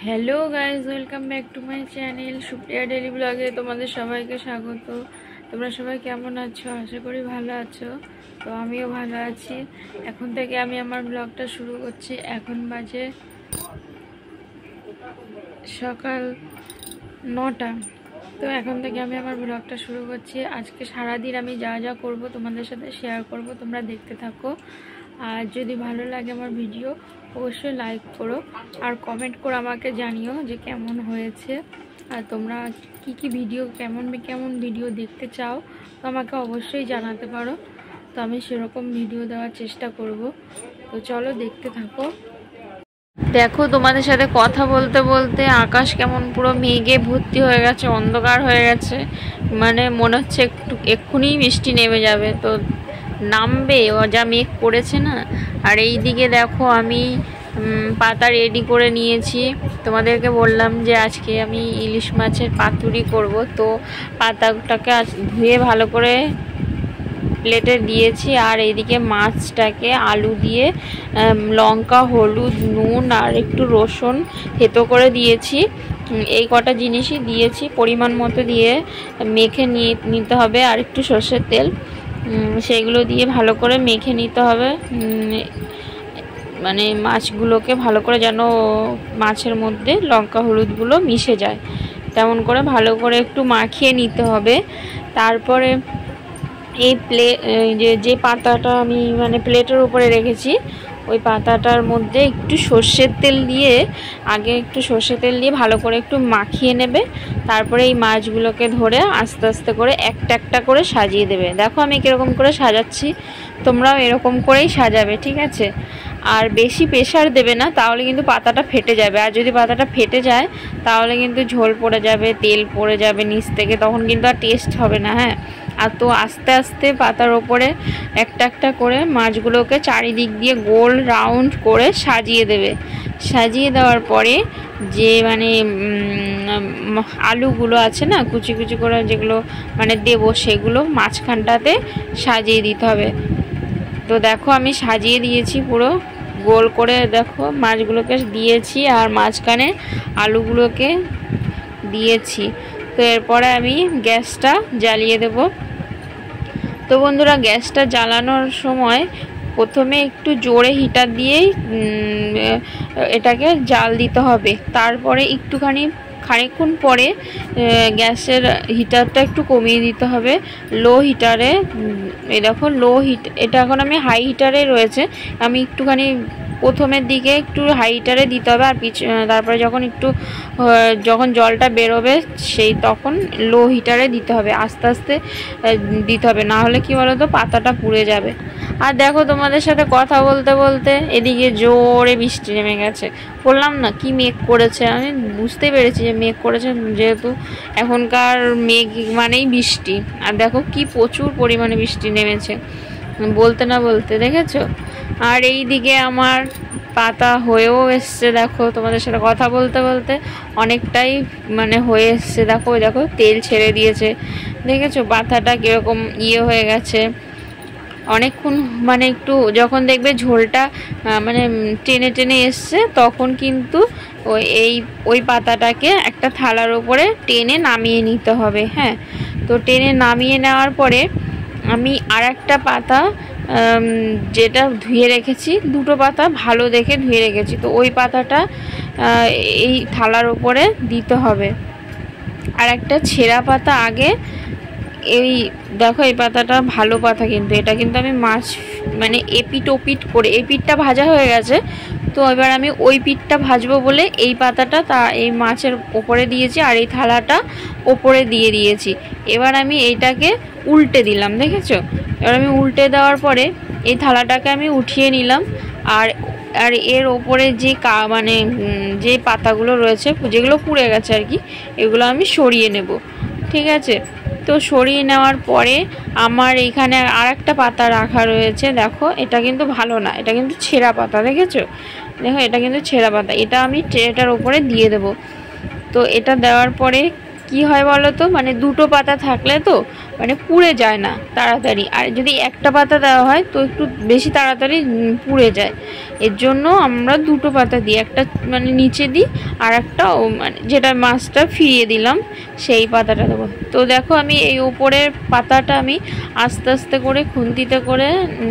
Hello guys, welcome back to my channel Supriya daily ব্লগে তোমাদের সবাইকে স্বাগত। তোমরা সবাই কেমন আছো? আশা করি ভালো আছো। তো আমিও ভালো আছি। এখন থেকে আমি আমার ব্লগটা শুরু করছি। এখন বাজে সকাল 9টা। তো এখন থেকে আমি আমার ব্লগটা শুরু করছি। আজকে সারাদিন আমি যা যা করব তোমাদের সাথে শেয়ার করব, তোমরা দেখতে থাকো। আর যদি ভালো লাগে আমার ভিডিও অবশ্যই লাইক করো আর কমেন্ট করে আমাকে জানিও যে কেমন হয়েছে। আর তোমরা কি ভিডিও কেমন ভিডিও দেখতে চাও তো আমাকে অবশ্যই জানাতে পারো। তো আমি সেরকম ভিডিও দেওয়ার চেষ্টা করব। তো চলো দেখতে থাকো। দেখো, তোমাদের সাথে কথা বলতে বলতে আকাশ কেমন পুরো মেঘে ভর্তি হয়ে গেছে, অন্ধকার হয়ে গেছে। মানে মনে হচ্ছে এক্ষুনি বৃষ্টি নেমে যাবে। তো নামবে, ও যা মেঘ করেছে না। আর এই দিকে দেখো আমি পাতা রেডি করে নিয়েছি। তোমাদেরকে বললাম যে আজকে আমি ইলিশ মাছের পাতুরি করব। তো পাতাটাকে ধুয়ে ভালো করে প্লেটে দিয়েছি। আর এইদিকে মাছটাকে আলু দিয়ে লঙ্কা, হলুদ, নুন আর একটু রসুন থেতো করে দিয়েছি। এই কটা জিনিসই দিয়েছি, পরিমাণ মতো দিয়ে মেখে নিতে হবে। আর একটু সর্ষের তেল, সেগুলো দিয়ে ভালো করে মেখে নিতে হবে। মানে মাছগুলোকে ভালো করে যেন মাছের মধ্যে লঙ্কা হলুদগুলো মিশে যায়, তেমন করে ভালো করে একটু মাখিয়ে নিতে হবে। তারপরে এই যে পাতাটা আমি মানে প্লেটের উপরে রেখেছি, ওই পাতাটার মধ্যে একটু সর্ষের তেল দিয়ে ভালো করে একটু মাখিয়ে নেবে। তারপরে এই মাছগুলোকে ধরে আস্তে আস্তে করে একটা একটা করে সাজিয়ে দেবে। দেখো আমি কীরকম করে সাজাচ্ছি, তোমরাও এরকম করেই সাজাবে, ঠিক আছে? আর বেশি প্রেশার দেবে না, তাহলে কিন্তু পাতাটা ফেটে যাবে। আর যদি পাতাটা ফেটে যায় তাহলে কিন্তু ঝোল পড়ে যাবে, তেল পড়ে যাবে নিচ থেকে, তখন কিন্তু আর টেস্ট হবে না। হ্যাঁ, আর তো আস্তে আস্তে পাতার ওপরে একটা একটা করে মাছগুলোকে চারিদিক দিয়ে গোল রাউন্ড করে সাজিয়ে দেবে। সাজিয়ে দেওয়ার পরে যে মানে আলুগুলো আছে না, কুচি কুচি করে যেগুলো মানে দেবো, সেগুলো মাঝখানটাতে সাজিয়ে দিতে হবে। তো দেখো আমি সাজিয়ে দিয়েছি পুরো গোল করে, দেখো মাছগুলোকে দিয়েছি আর মাঝখানে আলুগুলোকে দিয়েছি। তো এরপরে আমি গ্যাসটা জ্বালিয়ে দেব। তো বন্ধুরা, গ্যাসটা জ্বালানোর সময় প্রথমে একটু জোরে হিটার দিয়েই এটাকে জাল দিতে হবে। তারপরে খানিকক্ষণ পরে গ্যাসের হিটারটা একটু কমিয়ে দিতে হবে, লো হিটারে। এই দেখো এটা এখন আমি হাই হিটারে রয়েছে। আমি একটুখানি প্রথমের দিকে একটু হাই হিটারে দিতে হবে, আর তারপরে যখন জলটা বেরোবে তখন লো হিটারে দিতে হবে, আস্তে আস্তে দিতে হবে, না হলে কি বলো তো পাতাটা পুড়ে যাবে। আর দেখো, তোমাদের সাথে কথা বলতে বলতে এদিকে জোরে বৃষ্টি নেমে গেছে। বললাম না কি মেঘ করেছে, আমি বুঝতে পেরেছি যে মেঘ করেছে, যেহেতু এখনকার মেঘ মানেই বৃষ্টি। আর দেখো কি প্রচুর পরিমাণে বৃষ্টি নেমেছে, বলতে না বলতে, দেখেছো? আর এই দিকে আমার পাতা হয়েও এসছে। দেখো, তোমাদের সাথে কথা বলতে বলতে অনেকটাই মানে হয়ে এসছে। দেখো তেল ছেড়ে দিয়েছে, দেখেছো পাতাটা কীরকম হয়ে গেছে। অনেকক্ষণ মানে একটু যখন দেখবে ঝোলটা মানে টেনে টেনে এসছে, তখন কিন্তু ওই পাতাটাকে একটা থালার উপরে টেনে নামিয়ে নিতে হবে। হ্যাঁ, তো টেনে নামিয়ে নেওয়ার পরে আমি আর একটা পাতা যেটা ধুয়ে রেখেছি, দুটো পাতা ভালো দেখে ধুয়ে রেখেছি, তো ওই পাতাটা এই থালার উপরে দিতে হবে। আর একটা ছেঁড়া পাতা আগে, এই দেখো এই পাতাটা ভালো পাতা, কিন্তু এটা কিন্তু আমি মাছ মানে এপিট ওপিট করে, এই পিঠটা ভাজা হয়ে গেছে, তো এবার আমি ওই পিঠটা ভাজবো বলে এই পাতাটা এই মাছের ওপরে দিয়েছি আর এই থালাটা ওপরে দিয়ে দিয়েছি। এবার আমি এইটাকে উল্টে দিলাম, দেখেছো? এবার আমি উল্টে দেওয়ার পরে এই থালাটাকে আমি উঠিয়ে নিলাম। আর এর ওপরে মানে যে পাতাগুলো রয়েছে, যেগুলো পুড়ে গেছে আর কি, এগুলো আমি সরিয়ে নেব, ঠিক আছে? তো সরিয়ে নেওয়ার পরে আমার এখানে আর একটা পাতা রাখা রয়েছে। দেখো, এটা কিন্তু ভালো না, এটা কিন্তু ছেঁড়া পাতা, দেখেছো? দেখো, এটা কিন্তু ছেঁড়া পাতা, এটা আমি ট্রেটার ওপরে দিয়ে দেব। তো এটা দেওয়ার পরে কি হয় বলো তো, মানে দুটো পাতা থাকলে তো মানে পুড়ে যায় না তাড়াতাড়ি, আর যদি একটা পাতা দেওয়া হয় তো একটু বেশি তাড়াতাড়ি পুড়ে যায়। এর জন্য আমরা দুটো পাতা দিই, একটা মানে নিচে দিই আর একটা মানে যেটা মাছটা ফিরিয়ে দিলাম সেই পাতাটা দেবো। তো দেখো আমি এই ওপরের পাতাটা আমি আস্তে আস্তে করে খুন্তিতে করে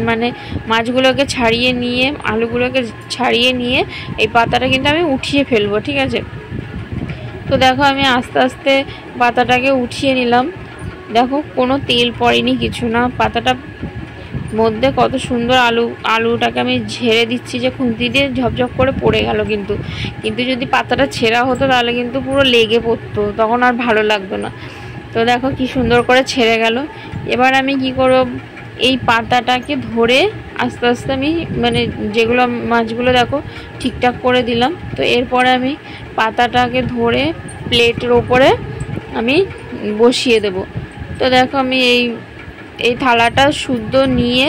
মানে মাছগুলোকে ছাড়িয়ে নিয়ে আলুগুলোকে ছাড়িয়ে নিয়ে এই পাতাটা কিন্তু আমি উঠিয়ে ফেলবো, ঠিক আছে। তো দেখো আমি আস্তে আস্তে পাতাটাকে উঠিয়ে নিলাম। দেখো কোনো তেল পড়েনি কিছু না, পাতাটা মধ্যে কত সুন্দর আলুটাকে আমি ঝেড়ে দিচ্ছি যে খুন্তি দিয়ে ঝপঝপ করে পড়ে গেল, কিন্তু যদি পাতাটা ছেঁড়া হতো তাহলে কিন্তু পুরো লেগে পড়তো, তখন আর ভালো লাগতো না। তো দেখো কি সুন্দর করে ছেড়ে গেল। এবার আমি কি করব, এই পাতাটাকে ধরে আস্তে আস্তে আমি মানে যেগুলো মাছগুলো দেখো ঠিকঠাক করে দিলাম। তো এরপরে আমি পাতাটাকে ধরে প্লেটের ওপরে আমি বসিয়ে দেব। তো দেখো আমি এই থালাটা শুদ্ধ নিয়ে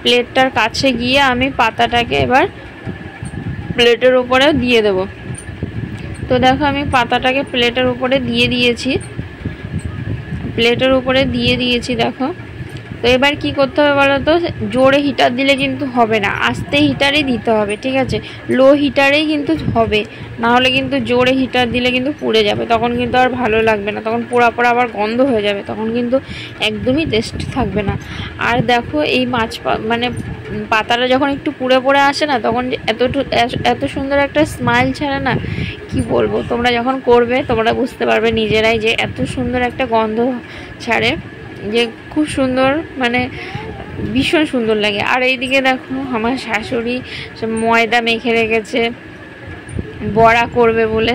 প্লেটটার কাছে গিয়ে আমি পাতাটাকে এবার প্লেটের উপরে দিয়ে দেব। তো দেখো আমি পাতাটাকে প্লেটের উপরে দিয়ে দিয়েছি দেখো। তো এবার কি করতে হবে বলো তো, জোরে হিটার দিলে কিন্তু হবে না, আস্তে হিটারেই দিতে হবে, ঠিক আছে। লো হিটারেই কিন্তু হবে, না হলে কিন্তু জোরে হিটার দিলে কিন্তু পুড়ে যাবে, তখন কিন্তু আর ভালো লাগবে না, তখন পোড়া পোড়া আবার গন্ধ হয়ে যাবে, তখন কিন্তু একদমই টেস্ট থাকবে না। আর দেখো এই মাছ মানে পাতাটা যখন একটু পুড়ে পুড়ে আসে না, তখন এত সুন্দর একটা স্মাইল ছাড়ে না, কি বলবো। তোমরা যখন করবে তোমরা বুঝতে পারবে নিজেরাই যে এত সুন্দর একটা গন্ধ ছাড়ে, যে খুব সুন্দর, মানে ভীষণ সুন্দর লাগে। আর এইদিকে দেখো আমার শাশুড়ি ময়দা মেখে রেখেছে বড়া করবে বলে।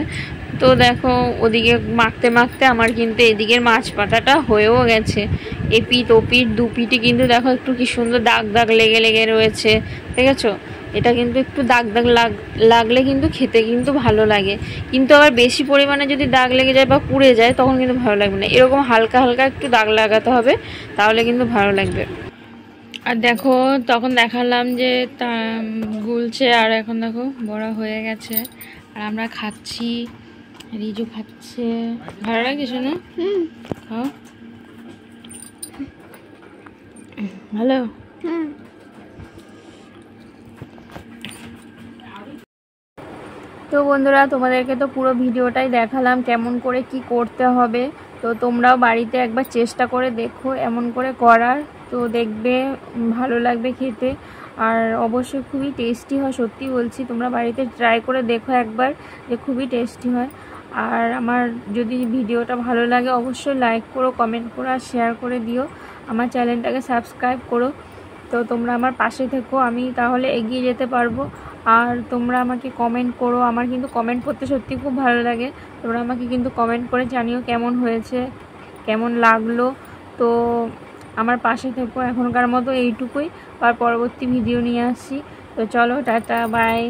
তো দেখো ওদিকে মাখতে মাখতে আমার কিন্তু এদিকের মাছ পাতাটা হয়েও গেছে। এপিঠ ওপিঠ দুপিঠে কিন্তু দেখো একটু কি সুন্দর দাগ দাগ লেগে লেগে রয়েছে, দেখেছো। এটা কিন্তু একটু দাগ দাগ লাগলে কিন্তু খেতে কিন্তু ভালো লাগে, কিন্তু আবার বেশি পরিমাণে যদি দাগ লেগে যায় বা পুড়ে যায় তখন কিন্তু ভালো লাগবে না। এরকম হালকা হালকা একটু দাগ লাগাতে হবে, তাহলে কিন্তু ভালো লাগবে। আর দেখো তখন দেখালাম যে তা গুলছে, আর এখন দেখো বড়া হয়ে গেছে আর আমরা খাচ্ছি, রিজু খাচ্ছে। ভালো লাগে শোনো, খাও ভালো। তো বন্ধুরা তোমাদেরকে তো পুরো ভিডিওটাই দেখালাম কেমন করে কি করতে হবে। তো তোমরাও বাড়িতে একবার চেষ্টা করে দেখো এমন করে করার, তো দেখবে ভালো লাগবে খেতে, আর অবশ্যই খুবই টেস্টি হয়, সত্যি বলছি। তোমরা বাড়িতে ট্রাই করে দেখো একবার, যে খুবই টেস্টি হয়। আর আমার যদি ভিডিওটা ভালো লাগে অবশ্যই লাইক করো, কমেন্ট করো আর শেয়ার করে দিও। আমার চ্যানেলটাকে সাবস্ক্রাইব করো। তো তোমরা আমার পাশে থেকো, আমি তাহলে এগিয়ে যেতে পারবো। আর তোমরা আমাকে কমেন্ট করো, আমার কিন্তু কমেন্ট করতে সত্যি খুব ভালো লাগে। তোমরা আমাকে কিন্তু কমেন্ট করে জানিও কেমন হয়েছে, কেমন লাগলো। তো আমার পাশে থেকো, এখনকার মতো এইটুকুই, আর পরবর্তী ভিডিও নিয়ে আসছি। তো চলো টাটা বাই।